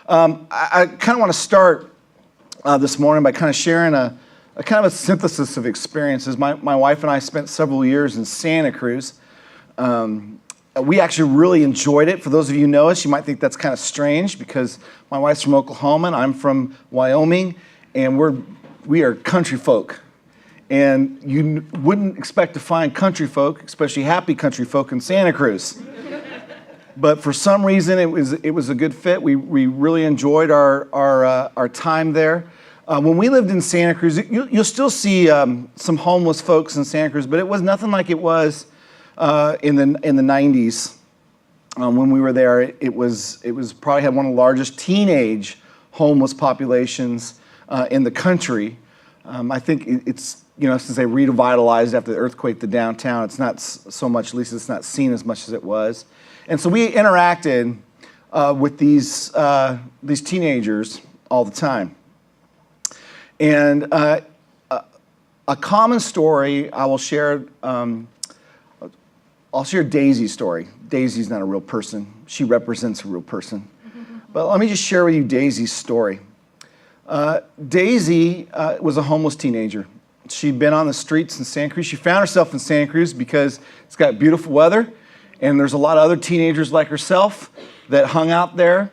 I kind of want to start this morning by kind of sharing a kind of a synthesis of experiences. My wife and I spent several years in Santa Cruz. We actually really enjoyed it. For those of you who know us, you might think that's kind of strange because my wife's from Oklahoma and I'm from Wyoming, and we are country folk. And you wouldn't expect to find country folk, especially happy country folk, in Santa Cruz. But for some reason, it was a good fit. We really enjoyed our time there. When we lived in Santa Cruz, you'll still see some homeless folks in Santa Cruz, but it was nothing like it was in the 90s. When we were there, it was probably had one of the largest teenage homeless populations in the country. I think it's, since they revitalized after the earthquake, the downtown, it's not so much, at least it's not seen as much as it was. And so we interacted with these teenagers all the time. And a common story I will share, I'll share Daisy's story. Daisy's not a real person. She represents a real person. But let me just share with you Daisy's story. Daisy was a homeless teenager. She'd been on the streets in Santa Cruz. She found herself in Santa Cruz because it's got beautiful weather, and there's a lot of other teenagers like herself that hung out there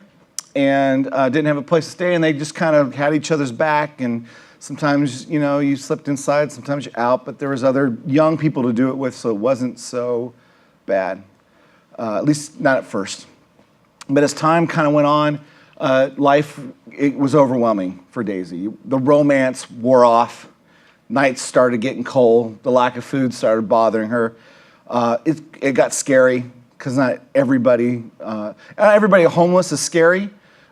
and didn't have a place to stay, and they just kind of had each other's back, and sometimes, you slept inside, sometimes you're out, but there was other young people to do it with, so it wasn't so bad, at least not at first. But as time kind of went on, life, it was overwhelming for Daisy. The romance wore off. Nights started getting cold. The lack of food started bothering her. It got scary because not everybody homeless is scary,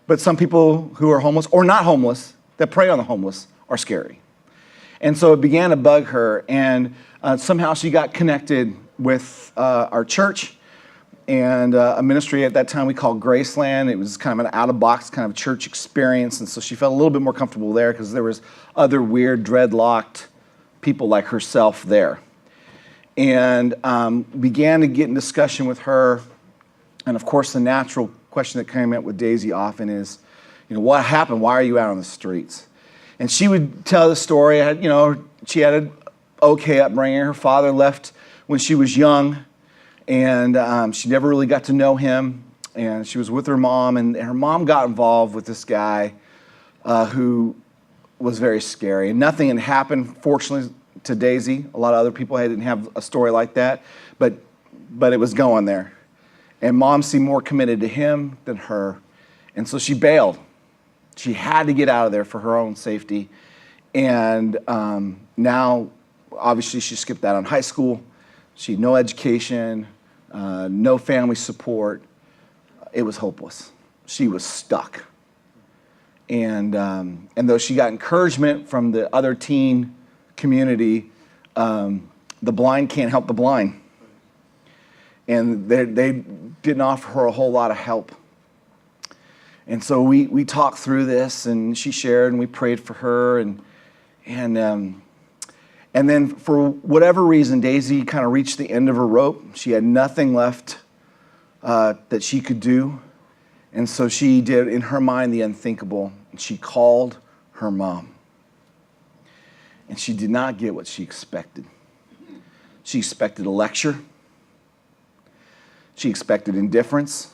but some people who are homeless or not homeless that prey on the homeless are scary. And so it began to bug her, and somehow she got connected with our church and a ministry at that time we called Graceland. It was kind of an out-of-box kind of church experience, and so she felt a little bit more comfortable there because there was other weird, dreadlocked people like herself there. And began to get in discussion with her, and of course the natural question that came up with Daisy often is, what happened? Why are you out on the streets? And she would tell the story. She had an okay upbringing. Her father left when she was young, and she never really got to know him. And she was with her mom, and her mom got involved with this guy who was very scary. And nothing had happened, fortunately, to Daisy. A lot of other people didn't have a story like that, but it was going there. And mom seemed more committed to him than her, and so she bailed. She had to get out of there for her own safety. And now, obviously, she skipped out on high school. She had no education, no family support. It was hopeless. She was stuck. And though she got encouragement from the other teen community, the blind can't help the blind. And they didn't offer her a whole lot of help. And so we talked through this, and she shared, and we prayed for her, and then for whatever reason, Daisy kind of reached the end of her rope. She had nothing left that she could do, and so she did, in her mind, the unthinkable. She called her mom, and she did not get what she expected. She expected a lecture. She expected indifference.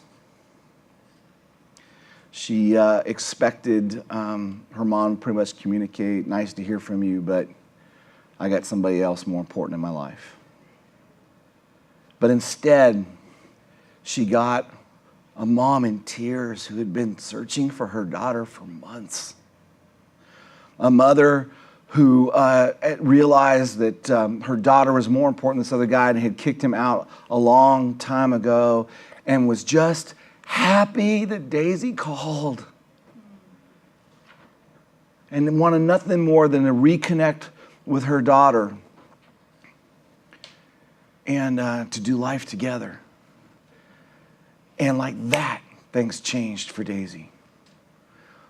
She expected her mom to pretty much communicate, nice to hear from you, but I got somebody else more important in my life. But instead, she got a mom in tears who had been searching for her daughter for months. A mother who realized that her daughter was more important than this other guy and had kicked him out a long time ago, and was just happy that Daisy called and wanted nothing more than to reconnect with her daughter and to do life together. And like that, things changed for Daisy.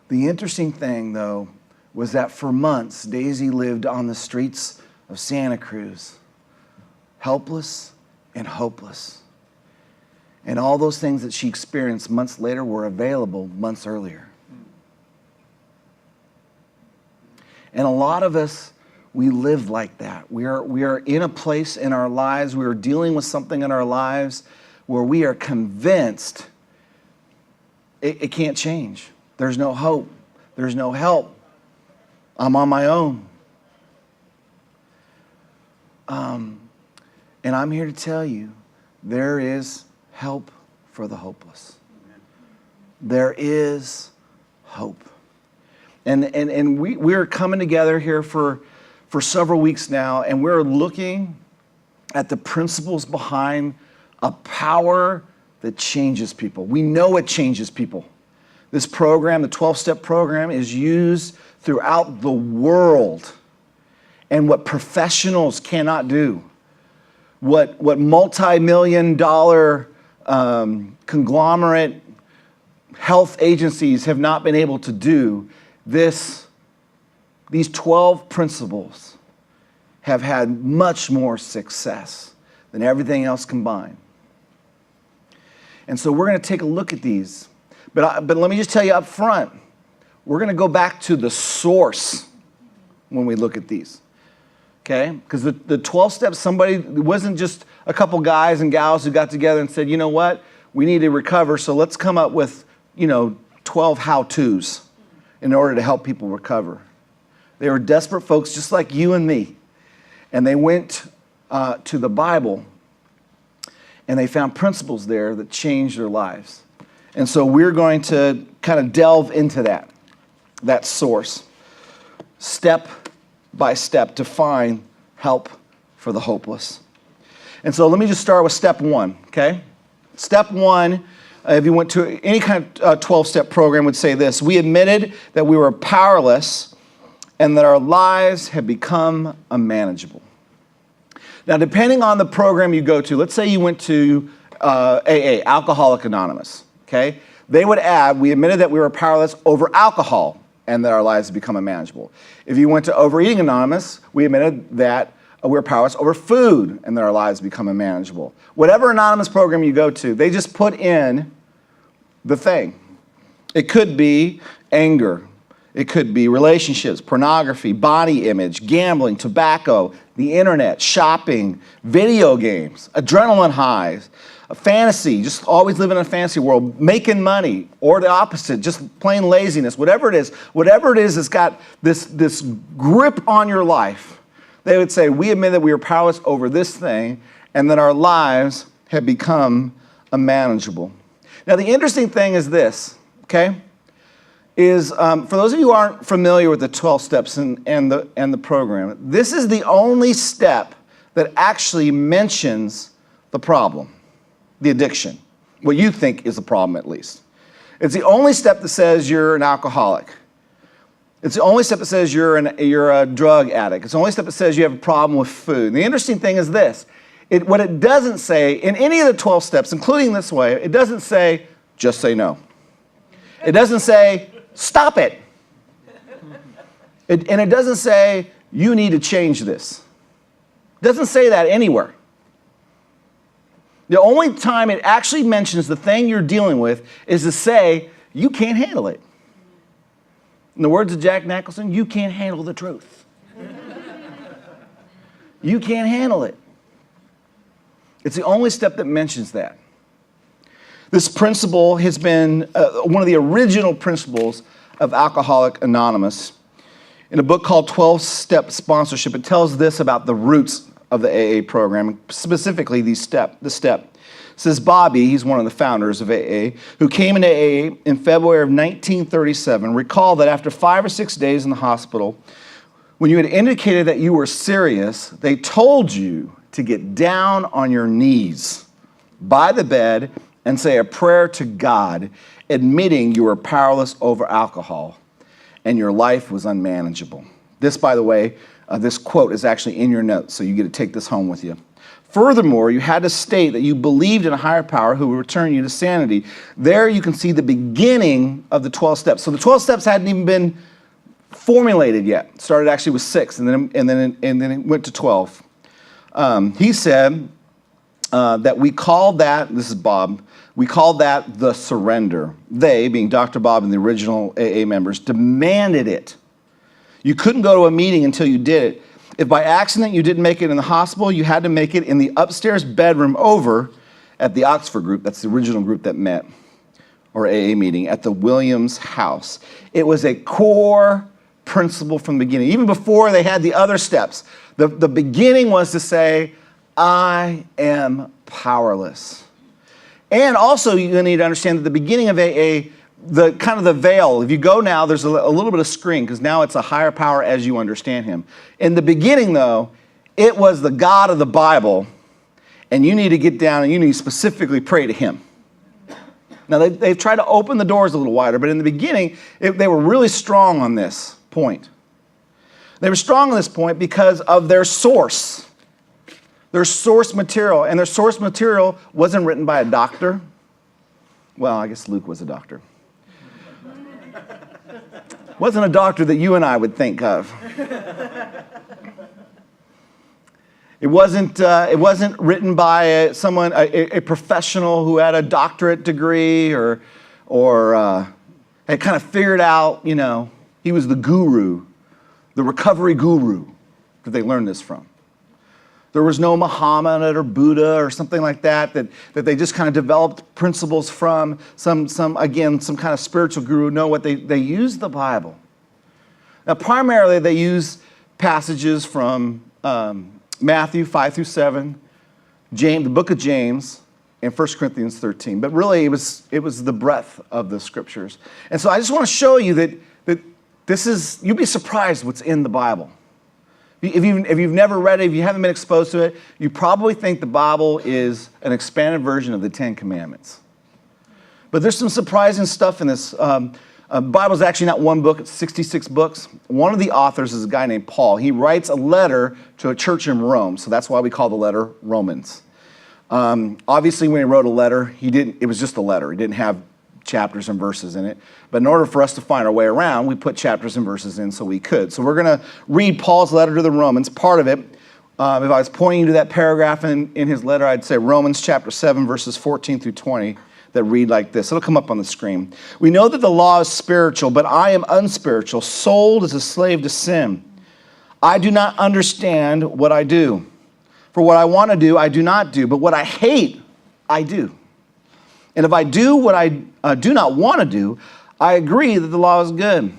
The interesting thing, though, was that for months, Daisy lived on the streets of Santa Cruz, helpless and hopeless. And all those things that she experienced months later were available months earlier. And a lot of us, we live like that. We are in a place in our lives, we are dealing with something in our lives where we are convinced it can't change. There's no hope. There's no help. I'm on my own. And I'm here to tell you, there is help for the hopeless. There is hope. And we're coming together here for several weeks now, and we're looking at the principles behind a power that changes people. We know it changes people. This program, the 12-step program, is used throughout the world. And what professionals cannot do, what multi-million-dollar conglomerate health agencies have not been able to do, these 12 principles have had much more success than everything else combined. And so we're going to take a look at these. But let me just tell you up front, we're going to go back to the source when we look at these. Okay? Because the 12 steps, it wasn't just a couple guys and gals who got together and said, you know what, we need to recover, so let's come up with, 12 how-tos in order to help people recover. They were desperate folks just like you and me. And they went to the Bible and they found principles there that changed their lives. And so we're going to kind of delve into that source, step by step, to find help for the hopeless. And so let me just start with step one, okay? Step one, if you went to any kind of 12-step program, would say this: we admitted that we were powerless and that our lives had become unmanageable. Now, depending on the program you go to, let's say you went to AA, Alcoholics Anonymous, okay? They would add, we admitted that we were powerless over alcohol and that our lives had become unmanageable. If you went to Overeating Anonymous, we admitted that we were powerless over food and that our lives become unmanageable. Whatever anonymous program you go to, they just put in the thing. It could be anger. It could be relationships, pornography, body image, gambling, tobacco, the internet, shopping, video games, adrenaline highs, a fantasy, just always living in a fantasy world, making money, or the opposite, just plain laziness, whatever it is that's got this grip on your life. They would say, we admit that we are powerless over this thing and that our lives have become unmanageable. Now, the interesting thing is this, okay, is for those of you who aren't familiar with the 12 steps and the program, this is the only step that actually mentions the problem, the addiction, what you think is a problem at least. It's the only step that says you're an alcoholic. It's the only step that says you're a drug addict. It's the only step that says you have a problem with food. And the interesting thing is this. What it doesn't say, in any of the 12 steps, including this way, it doesn't say, just say no. It doesn't say, stop it. And it doesn't say, you need to change this. It doesn't say that anywhere. The only time it actually mentions the thing you're dealing with is to say, you can't handle it. In the words of Jack Nicholson, you can't handle the truth. You can't handle it. It's the only step that mentions that. This principle has been one of the original principles of Alcoholics Anonymous. In a book called 12-Step Sponsorship, it tells this about the roots of the AA program, specifically the step. It says Bobby, he's one of the founders of AA, who came into AA in February of 1937, recalled that after 5 or 6 days in the hospital, when you had indicated that you were serious, they told you to get down on your knees by the bed and say a prayer to God, admitting you were powerless over alcohol and your life was unmanageable. This, by the way, this quote is actually in your notes, so you get to take this home with you. Furthermore, you had to state that you believed in a higher power who would return you to sanity. There you can see the beginning of the 12 steps. So the 12 steps hadn't even been formulated yet. It started actually with 6, and then it went to 12. He said that we called that, this is Bob, we called that the surrender. They, being Dr. Bob and the original AA members, demanded it. You couldn't go to a meeting until you did it. If by accident you didn't make it in the hospital, you had to make it in the upstairs bedroom over at the Oxford group. That's the original group that met, or AA meeting, at the Williams house. It was a core principle from the beginning. Even before they had the other steps, the beginning was to say, I am powerless. And also you need to understand that the beginning of AA, the kind of the veil, if you go now, there's a little bit of screen because now it's a higher power as you understand him. In the beginning, though, it was the God of the Bible, and you need to get down and you need to specifically pray to him. Now, they've tried to open the doors a little wider, but in the beginning, they were really strong on this point. They were strong on this point because of their source material, and their source material wasn't written by a doctor. Well, I guess Luke was a doctor. Wasn't a doctor that you and I would think of. It wasn't written by a professional who had a doctorate degree or had kind of figured out, he was the guru, the recovery guru that they learned this from. There was no Muhammad or Buddha or something like that they just kind of developed principles from some kind of spiritual guru. No, what they used the Bible. Now, primarily they use passages from Matthew 5 through 7, James, the book of James, and 1 Corinthians 13. But really, it was the breadth of the scriptures. And so I just want to show you that this is, you'll be surprised what's in the Bible. If you've never read it, if you haven't been exposed to it, you probably think the Bible is an expanded version of the Ten Commandments. But there's some surprising stuff in this. Bible is actually not one book, it's 66 books. One of the authors is a guy named Paul. He writes a letter to a church in Rome, so that's why we call the letter Romans. Obviously, when he wrote a letter, it was just a letter. He didn't have chapters and verses in it. But in order for us to find our way around, we put chapters and verses in so we could. So we're going to read Paul's letter to the Romans. Part of it, if I was pointing you to that paragraph in his letter, I'd say Romans chapter 7, verses 14 through 20, that read like this. It'll come up on the screen. We know that the law is spiritual, but I am unspiritual, sold as a slave to sin. I do not understand what I do. For what I want to do, I do not do, but what I hate, I do. And if I do what I do not want to do, I agree that the law is good.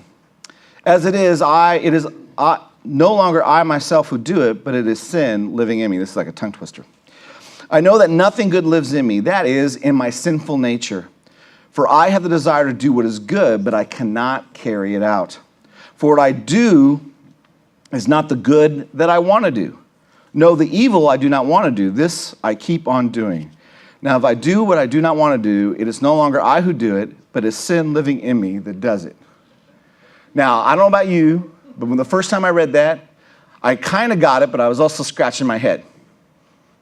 As it is no longer I myself who do it, but it is sin living in me. This is like a tongue twister. I know that nothing good lives in me, that is, in my sinful nature. For I have the desire to do what is good, but I cannot carry it out. For what I do is not the good that I want to do. No, the evil I do not want to do, this I keep on doing. Now, if I do what I do not want to do, it is no longer I who do it, but it's sin living in me that does it. Now, I don't know about you, but when the first time I read that, I kind of got it, but I was also scratching my head.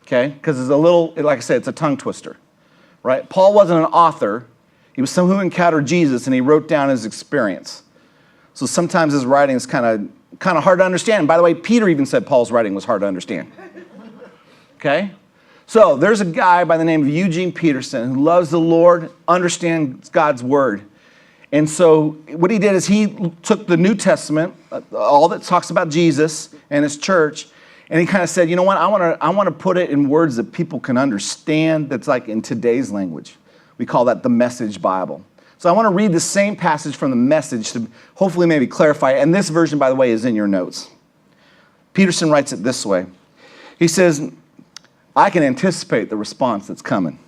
Okay? Because it's a little, like I said, it's a tongue twister. Right? Paul wasn't an author. He was someone who encountered Jesus, and he wrote down his experience. So sometimes his writing is kind of hard to understand. And by the way, Peter even said Paul's writing was hard to understand. Okay? So there's a guy by the name of Eugene Peterson who loves the Lord, understands God's word. And so what he did is he took the New Testament, all that talks about Jesus and his church, and he kind of said, you know what, I want to put it in words that people can understand, that's like in today's language. We call that the Message Bible. So I want to read the same passage from the Message to hopefully maybe clarify it. And this version, by the way, is in your notes. Peterson writes it this way. He says, I can anticipate the response that's coming.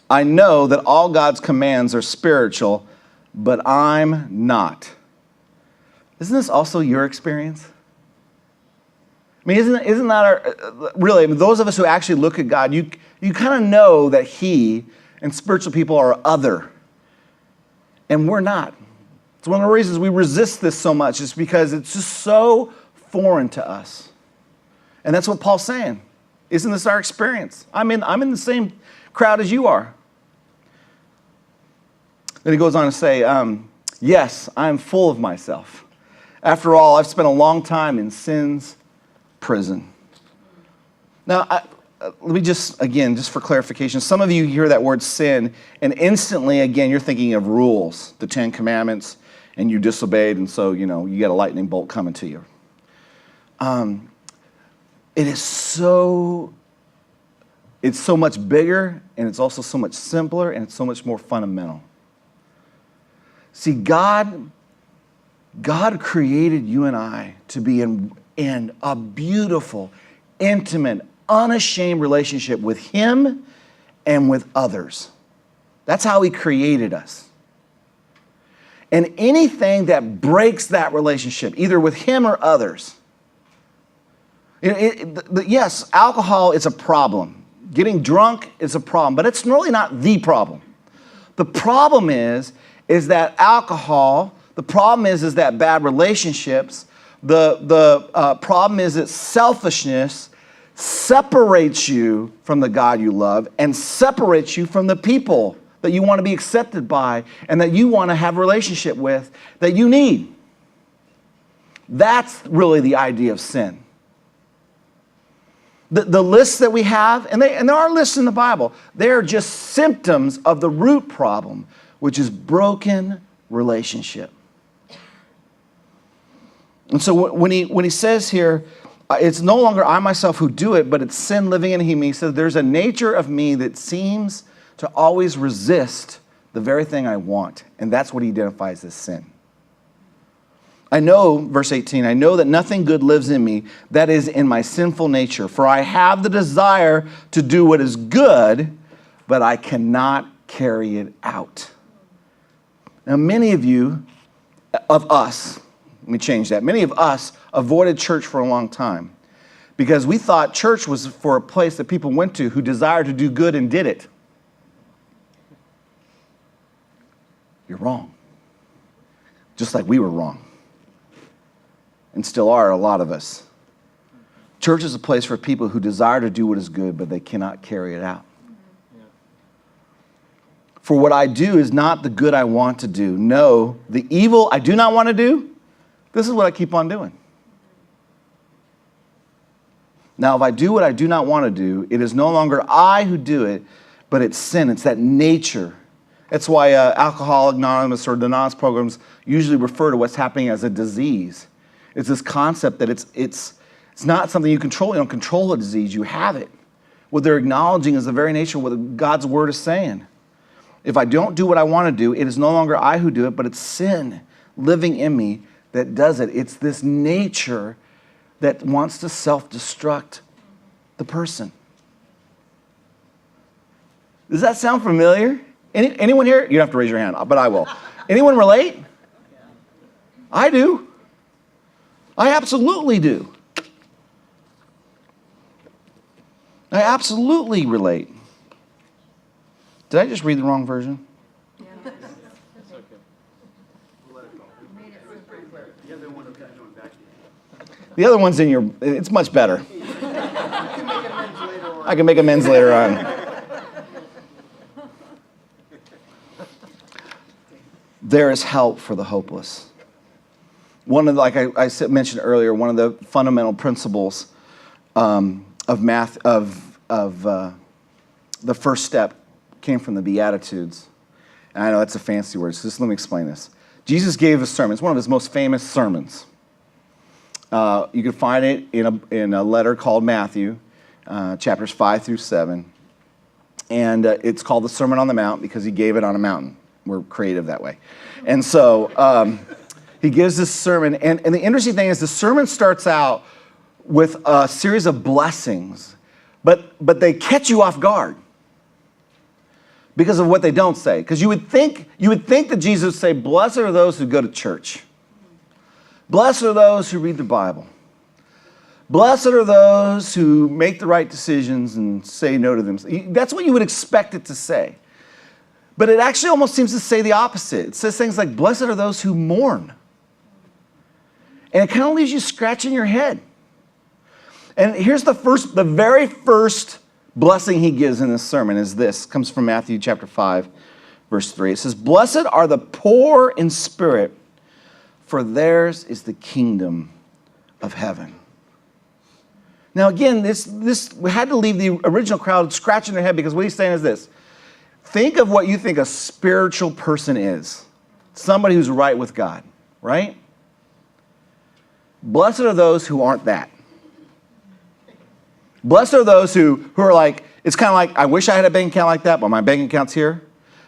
I know that all God's commands are spiritual, but I'm not. Isn't this also your experience? I mean, isn't that really, those of us who actually look at God, you kind of know that he and spiritual people are other, and we're not. It's one of the reasons we resist this so much, is because it's just so foreign to us. And that's what Paul's saying. Isn't this our experience? I'm in the same crowd as you are. Then he goes on to say, yes, I'm full of myself. After all, I've spent a long time in sin's prison. Now, let me just for clarification, some of you hear that word sin, and instantly, again, you're thinking of rules, the 10 Commandments, and you disobeyed, and so, you get a lightning bolt coming to you. It's so much bigger, and it's also so much simpler, and it's so much more fundamental. See, God created you and I to be in a beautiful, intimate, unashamed relationship with Him and with others. That's how He created us. And anything that breaks that relationship, either with Him or others, yes, alcohol is a problem. Getting drunk is a problem, but it's really not the problem. The problem is that alcohol, the problem is that bad relationships, the problem is that selfishness separates you from the God you love and separates you from the people that you want to be accepted by and that you want to have a relationship with that you need. That's really the idea of sin. The lists that we have, and there are lists in the Bible, they're just symptoms of the root problem, which is broken relationship. And so when he says here, it's no longer I myself who do it, but it's sin living in me. He says there's a nature of me that seems to always resist the very thing I want. And that's what he identifies as sin. I know, verse 18, I know that nothing good lives in me, that is in my sinful nature. For I have the desire to do what is good, but I cannot carry it out. Now, many of us, let me change that. Many of us avoided church for a long time because we thought church was for a place that people went to who desired to do good and did it. You're wrong. Just like we were wrong. And still are, a lot of us. Church is a place for people who desire to do what is good, but they cannot carry it out. For what I do is not the good I want to do. No, the evil I do not want to do, this is what I keep on doing. Now, if I do what I do not want to do, it is no longer I who do it, but it's sin. It's that nature. That's why Alcoholics Anonymous or the Anonymous programs usually refer to what's happening as a disease. It's this concept that it's not something you control. You don't control a disease. You have it. What they're acknowledging is the very nature of what God's word is saying. If I don't do what I want to do, it is no longer I who do it, but it's sin living in me that does it. It's this nature that wants to self-destruct the person. Does that sound familiar? Anyone here? You don't have to raise your hand, but I will. Anyone relate? I do. I absolutely do. I absolutely relate. Did I just read the wrong version? Yeah. It's okay. We'll let it go. The other one's in your, it's much better. I can make amends later on. There is help for the hopeless. One of, like I mentioned earlier, one of the fundamental principles of the first step came from the Beatitudes. And I know that's a fancy word, so just let me explain this. Jesus gave a sermon. It's one of his most famous sermons. You can find it in a letter called Matthew, chapters 5 through 7. And it's called the Sermon on the Mount because he gave it on a mountain. We're creative that way. And so he gives this sermon. And the interesting thing is the sermon starts out with a series of blessings, but they catch you off guard because of what they don't say. Because you would think that Jesus would say, blessed are those who go to church. Blessed are those who read the Bible. Blessed are those who make the right decisions and say no to them. That's what you would expect it to say. But it actually almost seems to say the opposite. It says things like, blessed are those who mourn. And it kind of leaves you scratching your head. And here's the very first blessing he gives in this sermon is this. It comes from Matthew chapter 5, verse 3. It says, blessed are the poor in spirit, for theirs is the kingdom of heaven. Now again, this we had to leave the original crowd scratching their head, because what he's saying is this. Think of what you think a spiritual person is. Somebody who's right with God, right? Blessed are those who aren't that. Blessed are those who are like, it's kind of like, I wish I had a bank account like that, but my bank account's here.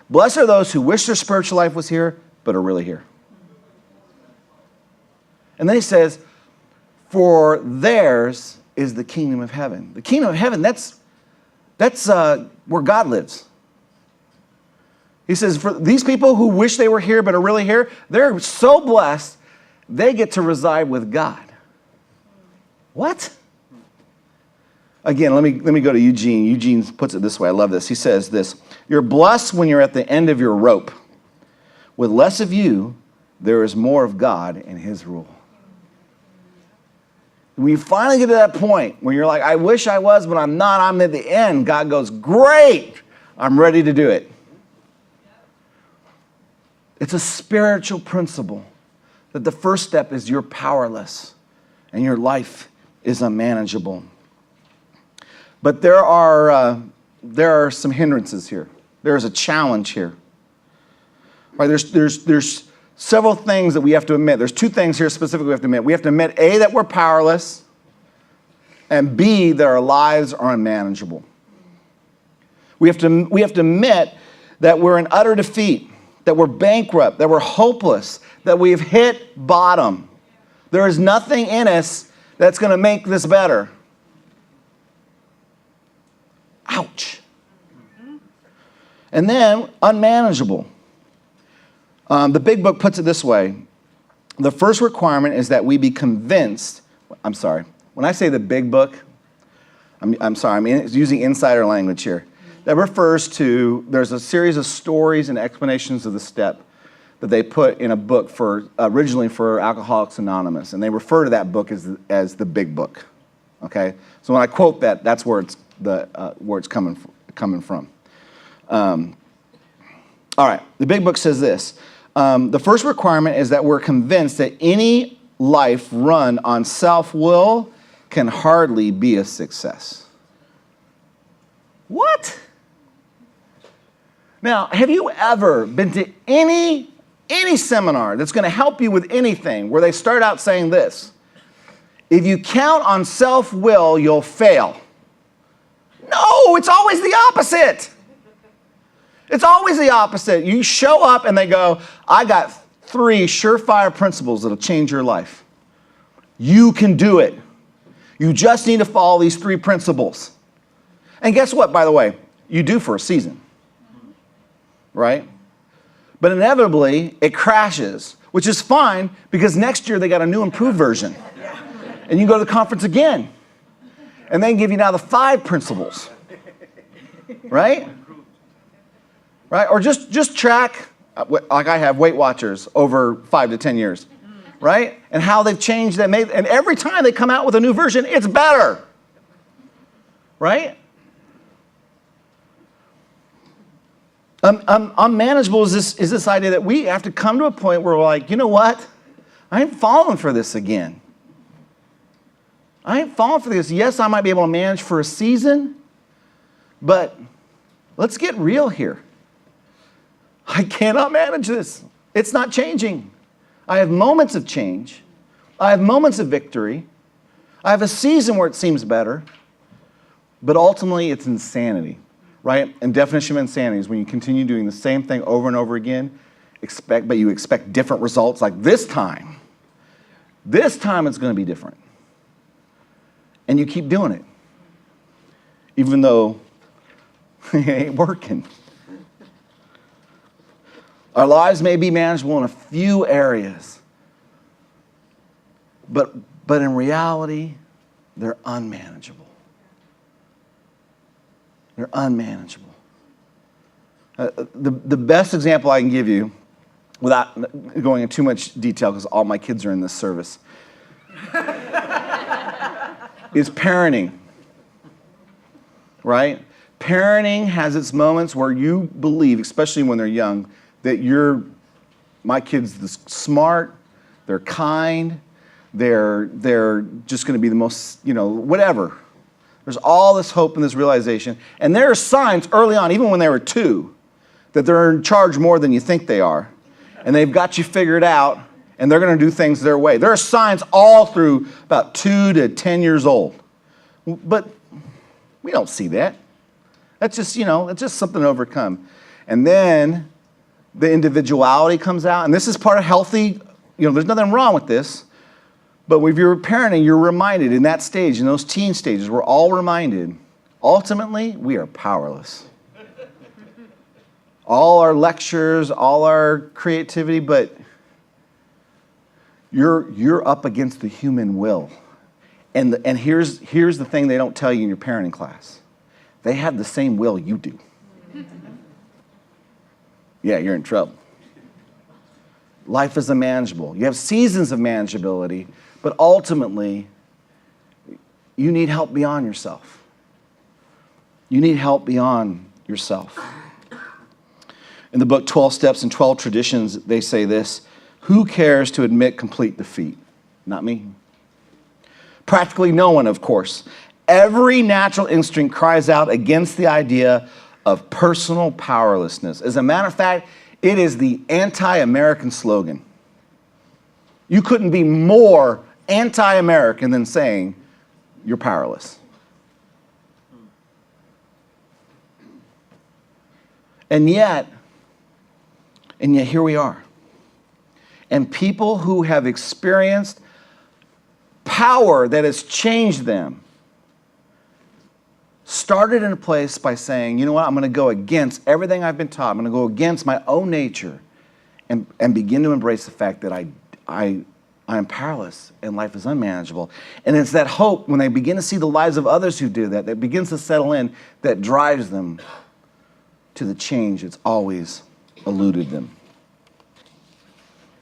Blessed are those who wish their spiritual life was here, but are really here. And then he says, for theirs is the kingdom of heaven. The kingdom of heaven, that's where God lives. He says, for these people who wish they were here but are really here, they're so blessed, they get to reside with God. What? Again, let me go to Eugene. Eugene puts it this way. I love this. He says this, you're blessed when you're at the end of your rope. With less of you, there is more of God and his rule. When you finally get to that point where you're like, I wish I was, but I'm not, I'm at the end, God goes, great, I'm ready to do it. It's a spiritual principle that the first step is you're powerless and your life is unmanageable. But there are some hindrances here. There is a challenge here. Right? There's several things that we have to admit. There's two things here specifically we have to admit. We have to admit, A, that we're powerless, and B, that our lives are unmanageable. We have to admit that we're in utter defeat, that we're bankrupt, that we're hopeless, that we've hit bottom. There is nothing in us that's going to make this better. Ouch. And then, unmanageable. The big book puts it this way. The first requirement is that we be convinced. I'm sorry. When I say the big book, I'm sorry. I'm using insider language here. That refers to, there's a series of stories and explanations of the step that they put in a book originally for Alcoholics Anonymous. And they refer to that book as the big book. Okay? So when I quote that, that's where it's coming from. All right, the big book says this. The first requirement is that we're convinced that any life run on self-will can hardly be a success. What? Now, have you ever been to any seminar that's going to help you with anything where they start out saying this? If you count on self-will, you'll fail. No, it's always the opposite. It's always the opposite. You show up and they go, I got 3 surefire principles that'll change your life. You can do it. You just need to follow these 3 principles. And guess what, by the way? You do for a season. Right? But inevitably, it crashes, which is fine because next year they got a new improved version. And you go to the conference again. And they give you now the 5 principles. Right? Right? Or just track, like I have, Weight Watchers over 5 to 10 years. Right? And how they've changed and every time they come out with a new version, it's better. Right? Unmanageable is this idea that we have to come to a point where we're like, you know what? I ain't falling for this again. I ain't falling for this. Yes, I might be able to manage for a season, but let's get real here. I cannot manage this. It's not changing. I have moments of change. I have moments of victory. I have a season where it seems better, but ultimately it's insanity. Right? And definition of insanity is when you continue doing the same thing over and over again, but you expect different results. Like this time it's going to be different. And you keep doing it, even though it ain't working. Our lives may be manageable in a few areas, but in reality, they're unmanageable. They're unmanageable. The best example I can give you, without going into too much detail because all my kids are in this service, is parenting. Right? Parenting has its moments where you believe, especially when they're young, that my kids are smart, they're kind, they're just going to be the most, whatever. There's all this hope and this realization. And there are signs early on, even when they were 2, that they're in charge more than you think they are. And they've got you figured out, and they're going to do things their way. There are signs all through about 2 to 10 years old. But we don't see that. That's just, it's just something to overcome. And then the individuality comes out. And this is part of healthy, there's nothing wrong with this. But if you're parenting, you're reminded in that stage, in those teen stages, we're all reminded, ultimately, we are powerless. All our lectures, all our creativity, but you're up against the human will. And here's the thing they don't tell you in your parenting class. They have the same will you do. Yeah, you're in trouble. Life is unmanageable. You have seasons of manageability, but ultimately, you need help beyond yourself. You need help beyond yourself. In the book 12 Steps and 12 Traditions, they say this: who cares to admit complete defeat? Not me. Practically no one, of course. Every natural instinct cries out against the idea of personal powerlessness. As a matter of fact, it is the anti-American slogan. You couldn't be more anti-American than saying you're powerless. And yet here we are. And people who have experienced power that has changed them started in a place by saying, you know what, I'm going to go against everything I've been taught. I'm going to go against my own nature and begin to embrace the fact that I am powerless and life is unmanageable. And it's that hope when they begin to see the lives of others who do that, that begins to settle in, that drives them to the change that's always eluded them.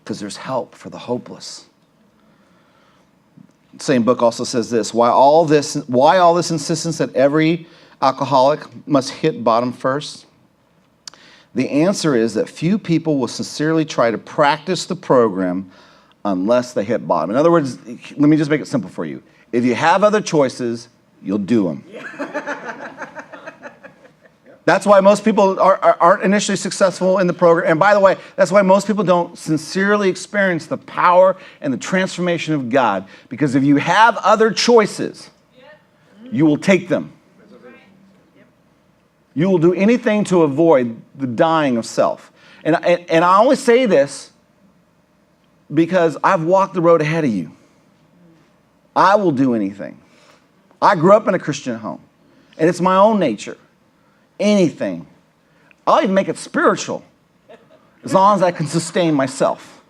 Because there's help for the hopeless. The same book also says this: why all this insistence that every alcoholic must hit bottom first? The answer is that few people will sincerely try to practice the program unless they hit bottom. In other words, let me just make it simple for you. If you have other choices, you'll do them. That's why most people aren't initially successful in the program. And by the way, that's why most people don't sincerely experience the power and the transformation of God. Because if you have other choices, you will take them. You will do anything to avoid the dying of self. And I only say this because I've walked the road ahead of you. I will do anything. I grew up in a Christian home, and it's my own nature. Anything. I'll even make it spiritual as long as I can sustain myself.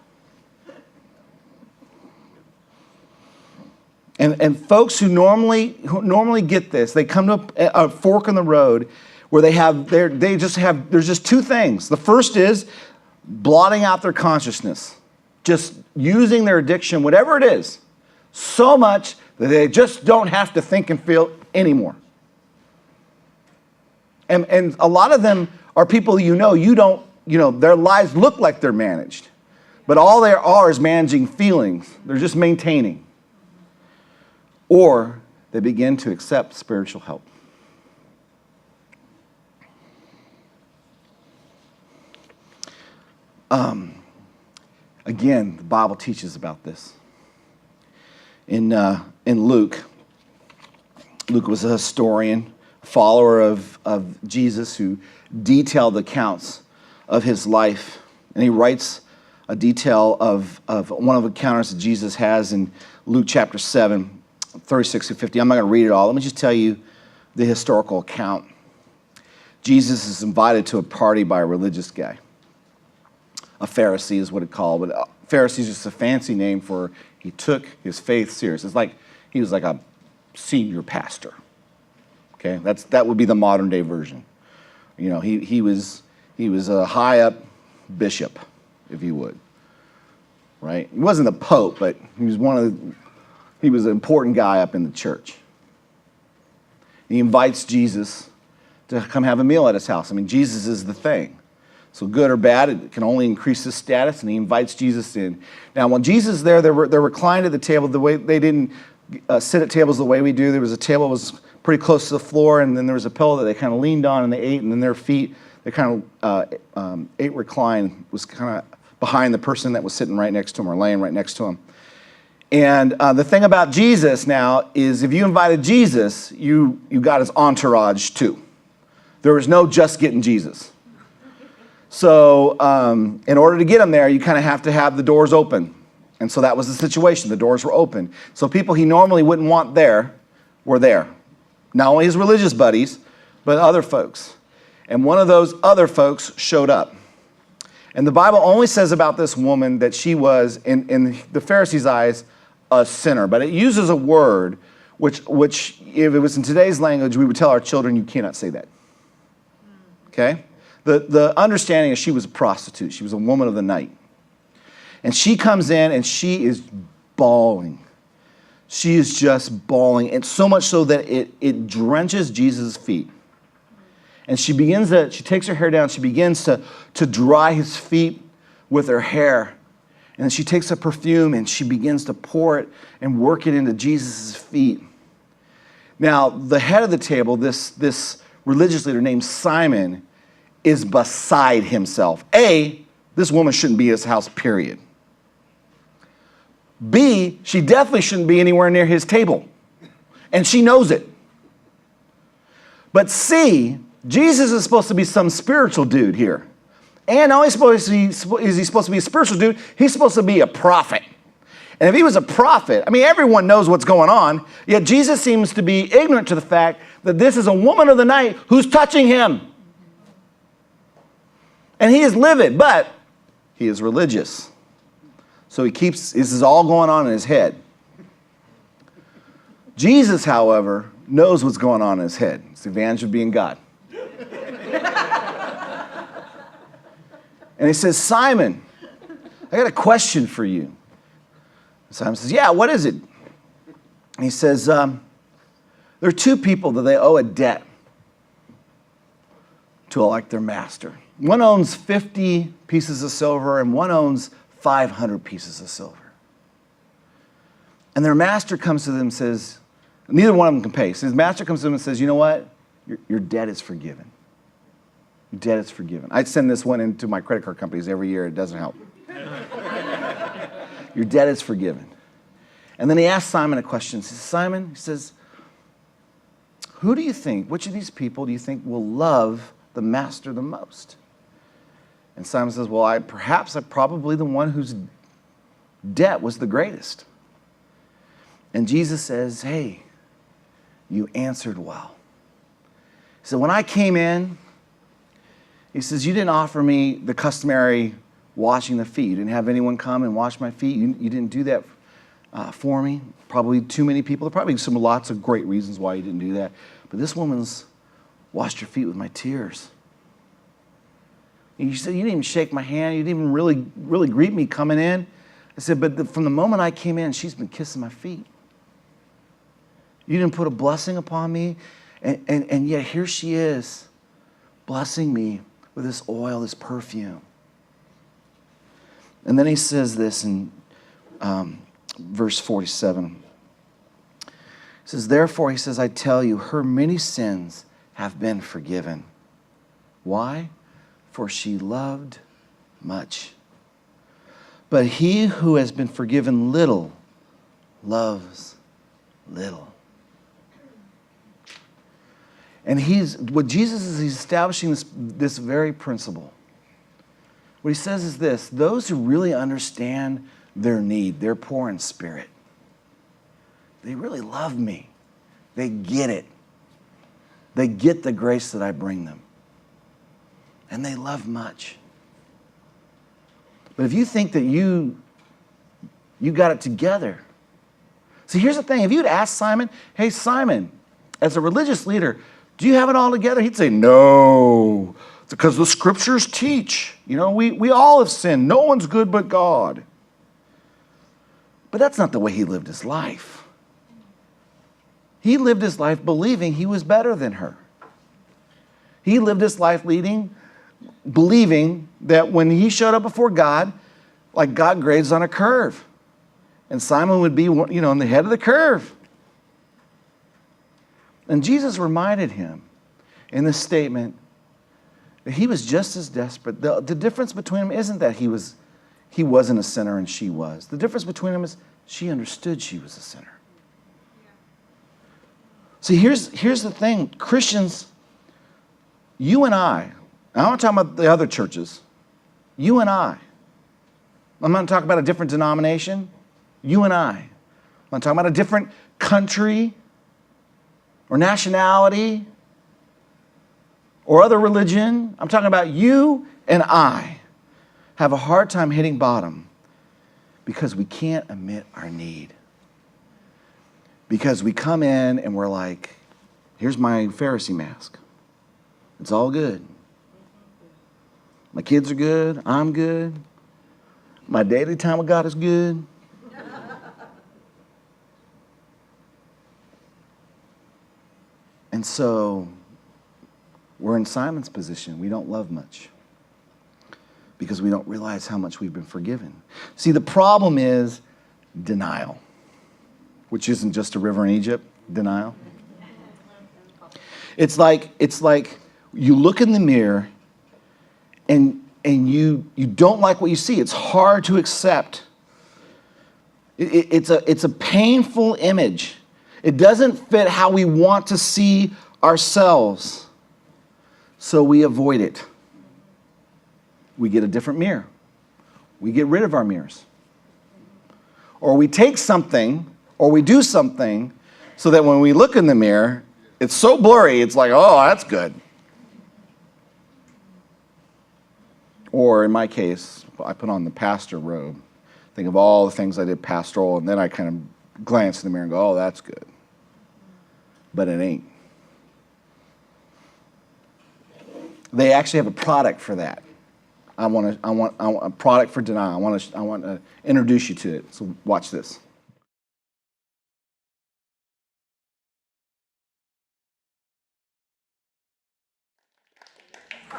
And folks who normally get this, they come to a fork in the road where there's just 2 things. The first is blotting out their consciousness, just using their addiction, whatever it is, so much that they just don't have to think and feel anymore. And a lot of them are people their lives look like they're managed. But all they are is managing feelings. They're just maintaining. Or they begin to accept spiritual help. Again, the Bible teaches about this. In Luke was a historian, follower of Jesus, who detailed accounts of his life. And he writes a detail of one of the encounters that Jesus has in Luke chapter 7, 36 to 50. I'm not going to read it all. Let me just tell you the historical account. Jesus is invited to a party by a religious guy. A Pharisee is what it's called. But Pharisee is just a fancy name for he took his faith serious. It's like he was like a senior pastor. Okay, that would be the modern day version. He was a high up bishop, if you would. Right? He wasn't the Pope, but he was an important guy up in the church. He invites Jesus to come have a meal at his house. I mean, Jesus is the thing. So good or bad, it can only increase his status, and he invites Jesus in. Now, when Jesus is there, they're reclined at the table. The way they didn't sit at tables the way we do. There was a table that was pretty close to the floor, and then there was a pillow that they kind of leaned on, and they ate, and then their feet, they kind of ate reclined, was kind of behind the person that was sitting right next to him or laying right next to him. And the thing about Jesus now is if you invited Jesus, you got his entourage too. There was no just getting Jesus. So in order to get him there, you kind of have to have the doors open. And so that was the situation. The doors were open. So people he normally wouldn't want there were there. Not only his religious buddies, but other folks. And one of those other folks showed up. And the Bible only says about this woman that she was, in the Pharisees' eyes, a sinner. But it uses a word which if it was in today's language, we would tell our children, you cannot say that. Okay? The understanding is she was a prostitute. She was a woman of the night. And she comes in and she is bawling. She is just bawling. And so much so that it drenches Jesus' feet. And she takes her hair down. She begins to dry his feet with her hair. And then she takes a perfume and she begins to pour it and work it into Jesus' feet. Now, the head of the table, this religious leader named Simon, is beside himself. A, this woman shouldn't be in his house, period. B, she definitely shouldn't be anywhere near his table. And she knows it. But C, Jesus is supposed to be some spiritual dude here. And not only is he supposed to be a spiritual dude, he's supposed to be a prophet. And if he was a prophet, I mean, everyone knows what's going on, yet Jesus seems to be ignorant to the fact that this is a woman of the night who's touching him. And he is livid, but he is religious. So this is all going on in his head. Jesus, however, knows what's going on in his head. It's the advantage of being God. And he says, Simon, I got a question for you. And Simon says, yeah, what is it? And he says, there are two people that they owe a debt to like their master. One owns 50 pieces of silver and one owns 500 pieces of silver. And their master comes to them and says, neither one of them can pay. So his master comes to them and says, you know what? Your debt is forgiven. Your debt is forgiven. I send this one into my credit card companies every year. It doesn't help. Your debt is forgiven. And then he asks Simon a question. He says, Simon, he says, who do you think, which of these people do you think will love the master the most? And Simon says, well, I'm probably the one whose debt was the greatest. And Jesus says, hey, you answered well. He said, when I came in, he says, you didn't offer me the customary washing the feet. You didn't have anyone come and wash my feet. You didn't do that for me. Probably too many people. There are probably lots of great reasons why you didn't do that. But this woman's washed your feet with my tears. And you said, you didn't even shake my hand. You didn't even really greet me coming in. I said, but from the moment I came in, she's been kissing my feet. You didn't put a blessing upon me. And yet here she is, blessing me with this oil, this perfume. And then he says this in verse 47. He says, therefore, he says, I tell you, her many sins have been forgiven. Why? For she loved much. But he who has been forgiven little loves little. And what Jesus is, he's establishing this very principle. What he says is this: those who really understand their need, they're poor in spirit. They really love me. They get it. They get the grace that I bring them. And they love much. But if you think that you got it together. See, here's the thing. If you'd ask Simon, hey, Simon, as a religious leader, do you have it all together? He'd say, no, because the scriptures teach. We all have sinned. No one's good but God. But that's not the way he lived his life. He lived his life believing he was better than her. He lived his life leading believing that when he showed up before God, like God grades on a curve. And Simon would be, on the head of the curve. And Jesus reminded him in this statement that he was just as desperate. The difference between them isn't that he wasn't a sinner and she was. The difference between them is she understood she was a sinner. See, here's the thing. Christians, you and I'm not talking about the other churches. You and I'm not talking about a different denomination. You and I'm not talking about a different country or nationality or other religion. I'm talking about you and I have a hard time hitting bottom because we can't admit our need. Because we come in and we're like, here's my Pharisee mask. It's all good. My kids are good. I'm good. My daily time with God is good. And so we're in Simon's position. We don't love much because we don't realize how much we've been forgiven. See, the problem is denial, which isn't just a river in Egypt, denial. It's like you look in the mirror and you don't like what you see. It's hard to accept. It's a painful image. It doesn't fit how we want to see ourselves. So we avoid it. We get a different mirror. We get rid of our mirrors. Or we take something, or we do something, so that when we look in the mirror, it's so blurry, it's like, oh, that's good. Or in my case, I put on the pastor robe, think of all the things I did pastoral, and then I kind of glance in the mirror and go, oh, that's good. But it ain't. They actually have a product for that. I want a product for denial. I want to introduce you to it. So watch this.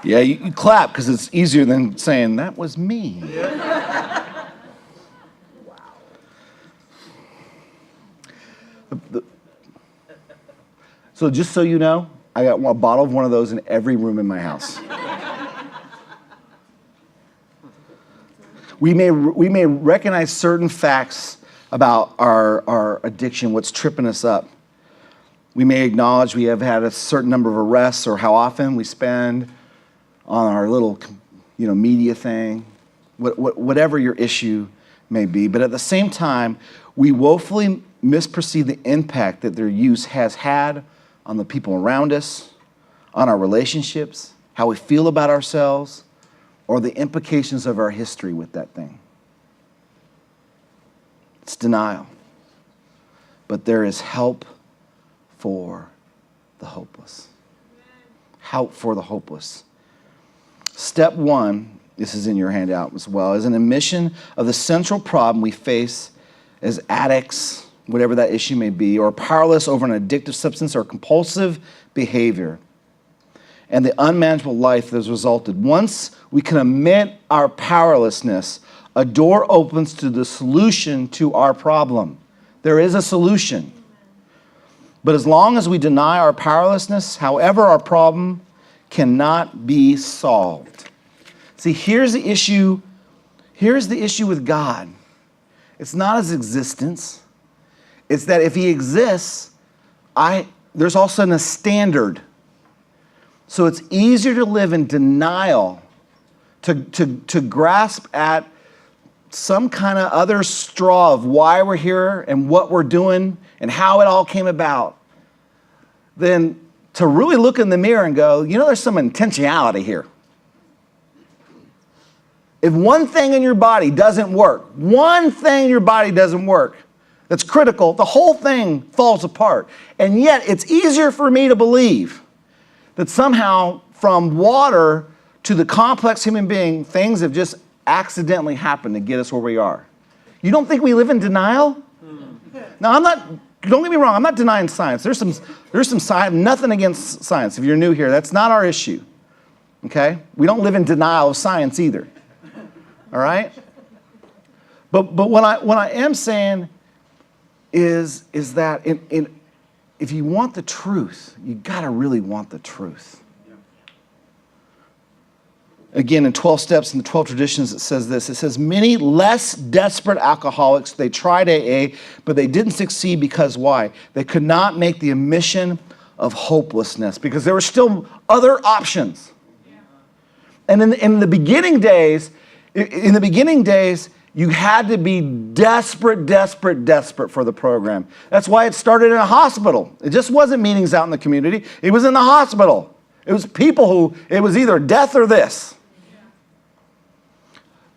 Yeah, you clap because it's easier than saying, that was me. Yeah. Wow. So just so you know, I got a bottle of one of those in every room in my house. We may recognize certain facts about our addiction, what's tripping us up. We may acknowledge we have had a certain number of arrests or how often we spend on our little, media thing, whatever your issue may be. But at the same time, we woefully misperceive the impact that their use has had on the people around us, on our relationships, how we feel about ourselves, or the implications of our history with that thing. It's denial. But there is help for the hopeless. Help for the hopeless. Step 1, this is in your handout as well, is an admission of the central problem we face as addicts, whatever that issue may be, or powerless over an addictive substance or compulsive behavior, and the unmanageable life that has resulted. Once we can admit our powerlessness, a door opens to the solution to our problem. There is a solution. But as long as we deny our powerlessness, however, our problem cannot be solved. See, here's the issue with God. It's not his existence. It's that if he exists, there's also a standard. So it's easier to live in denial, to grasp at some kind of other straw of why we're here and what we're doing and how it all came about, than to really look in the mirror and go, there's some intentionality here. If one thing in your body doesn't work, that's critical, the whole thing falls apart. And yet it's easier for me to believe that somehow from water to the complex human being, things have just accidentally happened to get us where we are. You don't think we live in denial? Now, don't get me wrong, I'm not denying science. There's some science, nothing against science. If you're new here, that's not our issue. Okay? We don't live in denial of science either. All right? But what I am saying is that if you want the truth, you got to really want the truth. Again, in 12 Steps in the 12 Traditions, it says this. It says, many less desperate alcoholics, they tried AA, but they didn't succeed because why? They could not make the admission of hopelessness because there were still other options. And in the beginning days, you had to be desperate for the program. That's why it started in a hospital. It just wasn't meetings out in the community. It was in the hospital. It was people who, it was either death or this.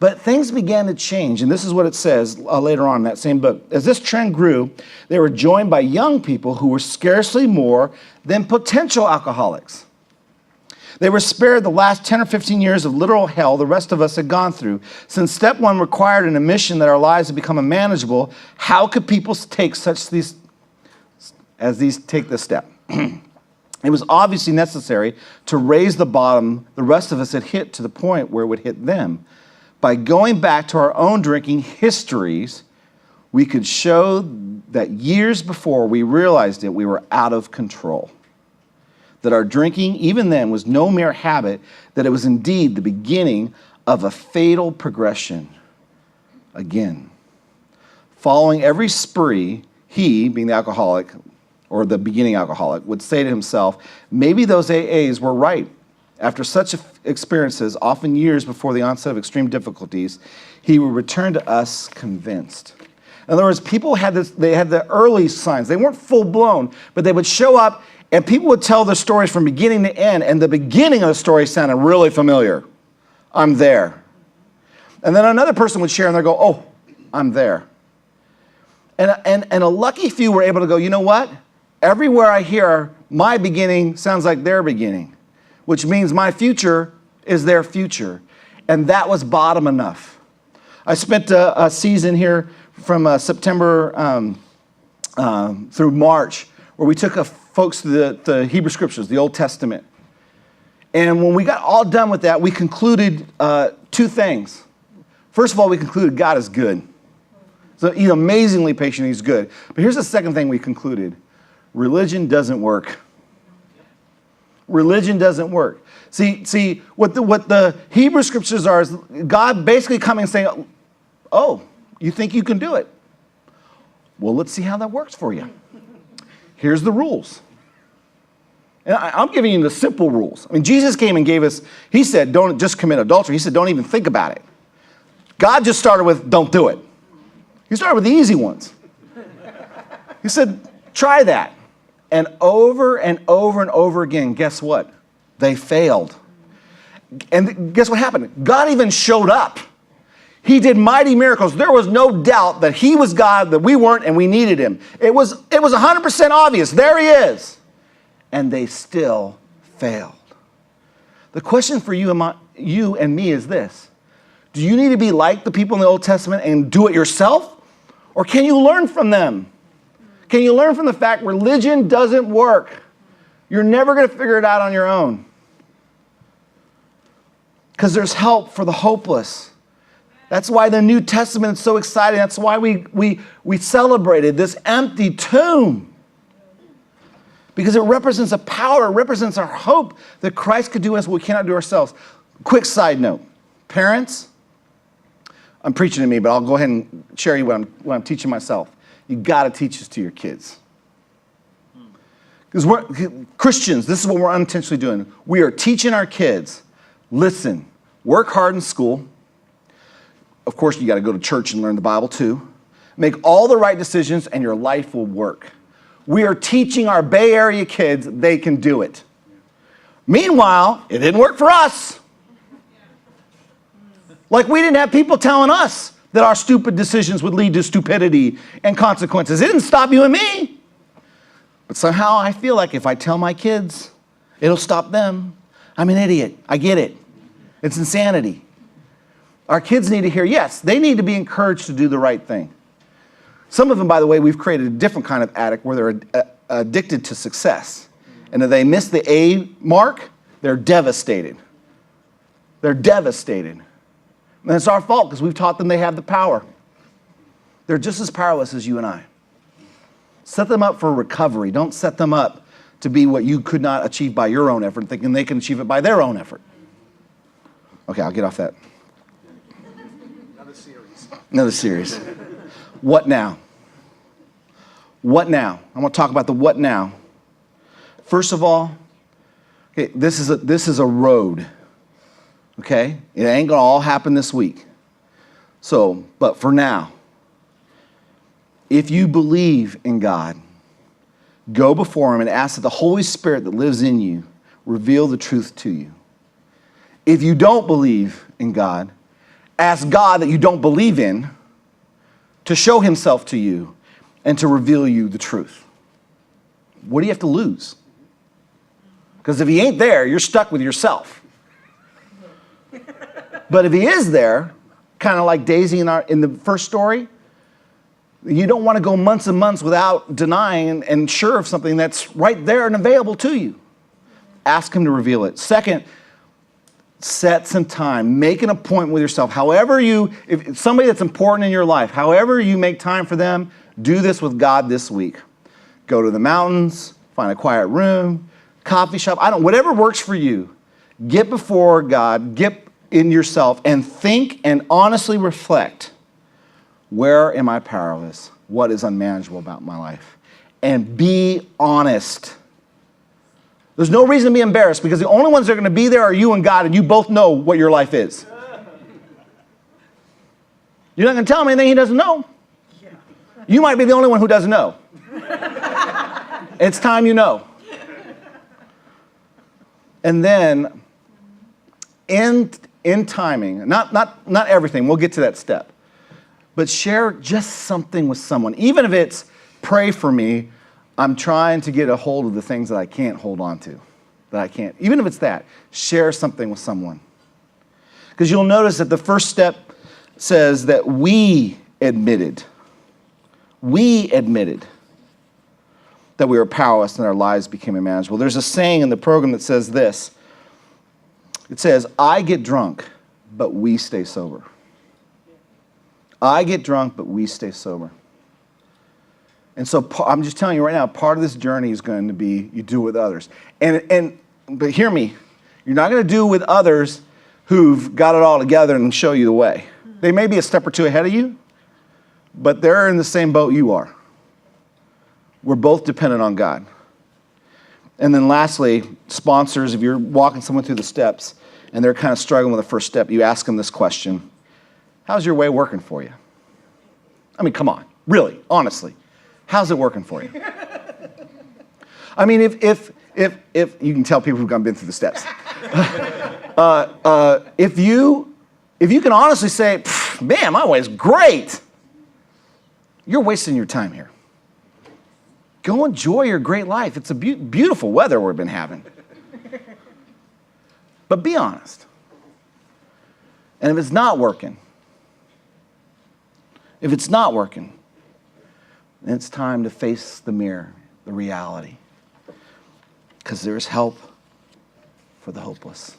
But things began to change, and this is what it says later on in that same book. As this trend grew, they were joined by young people who were scarcely more than potential alcoholics. They were spared the last 10 or 15 years of literal hell the rest of us had gone through. Since step one required an admission that our lives had become unmanageable, how could people take these take this step? It was obviously necessary to raise the bottom the rest of us had hit to the point where it would hit them. By going back to our own drinking histories, we could show that years before we realized it, we were out of control. That our drinking, even then, was no mere habit, that it was indeed the beginning of a fatal progression. Again, following every spree, he, being the alcoholic, or the beginning alcoholic, would say to himself, maybe those AAs were right. After such experiences, often years before the onset of extreme difficulties, he would return to us convinced. In other words, people had they had the early signs. They weren't full-blown, but they would show up, and people would tell their stories from beginning to end, and the beginning of the story sounded really familiar. I'm there. And then another person would share, and they'd go, oh, I'm there. And a lucky few were able to go, you know what? Everywhere I hear, my beginning sounds like their beginning, which means my future is their future. And that was bottom enough. I spent a season here from September through March, where we took folks through the Hebrew Scriptures, the Old Testament. And when we got all done with that, we concluded two things. First of all, we concluded God is good. So he's amazingly patient, he's good. But here's the second thing we concluded. Religion doesn't work. Religion doesn't work. See, what the Hebrew Scriptures are is God basically coming and saying, oh, you think you can do it? Well, let's see how that works for you. Here's the rules. And I'm giving you the simple rules. I mean, Jesus came and gave us, he said, don't just commit adultery. He said, don't even think about it. God just started with, don't do it. He started with the easy ones. He said, try that. And over and over again, guess what? They failed. And guess what happened? God even showed up. He did mighty miracles. There was no doubt that he was God, that we weren't, and we needed him. It was 100% obvious. There he is. And they still failed. The question for you and me is this. Do you need to be like the people in the Old Testament and do it yourself? Or can you learn from them? Can you learn from the fact religion doesn't work? You're never going to figure it out on your own. Because there's help for the hopeless. That's why the New Testament is so exciting. That's why we celebrated this empty tomb. Because it represents a power, it represents our hope that Christ could do us what we cannot do ourselves. Quick side note. Parents, I'm preaching to me, but I'll go ahead and share you what I'm teaching myself. You got to teach this to your kids. Because we're Christians, this is what we're unintentionally doing. We are teaching our kids, listen, work hard in school. Of course, you got to go to church and learn the Bible too. Make all the right decisions and your life will work. We are teaching our Bay Area kids they can do it. Meanwhile, it didn't work for us. Like we didn't have people telling us that our stupid decisions would lead to stupidity and consequences. It didn't stop you and me. But somehow I feel like if I tell my kids, it'll stop them. I'm an idiot. I get it. It's insanity. Our kids need to hear, yes, they need to be encouraged to do the right thing. Some of them, by the way, we've created a different kind of addict where they're addicted to success. And if they miss the A mark, they're devastated. They're devastated. And it's our fault because we've taught them they have the power. They're just as powerless as you and I. Set them up for recovery. Don't set them up to be what you could not achieve by your own effort, thinking they can achieve it by their own effort. Okay, I'll get off that. Another series. What now? What now? I'm going to talk about the what now. First of all, okay, this is a road. Okay? It ain't going to all happen this week. So, but for now, if you believe in God, go before him and ask that the Holy Spirit that lives in you reveal the truth to you. If you don't believe in God, ask God that you don't believe in to show himself to you and to reveal you the truth. What do you have to lose? Because if he ain't there, you're stuck with yourself. But if he is there, kind of like Daisy in the first story, you don't want to go months and months without denying and sure of something that's right there and available to you. Ask him to reveal it. Second, set some time. Make an appointment with yourself. If somebody that's important in your life, however you make time for them, do this with God this week. Go to the mountains, find a quiet room, coffee shop, whatever works for you. Get before God, get in yourself and think and honestly reflect. Where am I powerless? What is unmanageable about my life? And be honest. There's no reason to be embarrassed because the only ones that are going to be there are you and God, and you both know what your life is. You're not going to tell him anything he doesn't know. You might be the only one who doesn't know. It's time you know. And then, in timing, not everything, we'll get to that step. But share just something with someone. Even if it's, pray for me, I'm trying to get a hold of the things that I can't hold on to. Even if it's that, share something with someone. Because you'll notice that the first step says that we admitted that we were powerless and our lives became unmanageable. There's a saying in the program that says this. It says, I get drunk, but we stay sober. I get drunk, but we stay sober. And so I'm just telling you right now, part of this journey is going to be you do it with others. But hear me, you're not going to do it with others who've got it all together and show you the way. They may be a step or two ahead of you, but they're in the same boat you are. We're both dependent on God. And then lastly, sponsors, if you're walking someone through the steps and they're kind of struggling with the first step, you ask them this question. How's your way working for you? I mean, come on, really, honestly, how's it working for you? I mean, if you can tell people who've been through the steps, if you can honestly say, man, my way's great, you're wasting your time here. Go enjoy your great life. It's a beautiful weather we've been having. But be honest. And if it's not working, then it's time to face the mirror, the reality. Because there's help for the hopeless.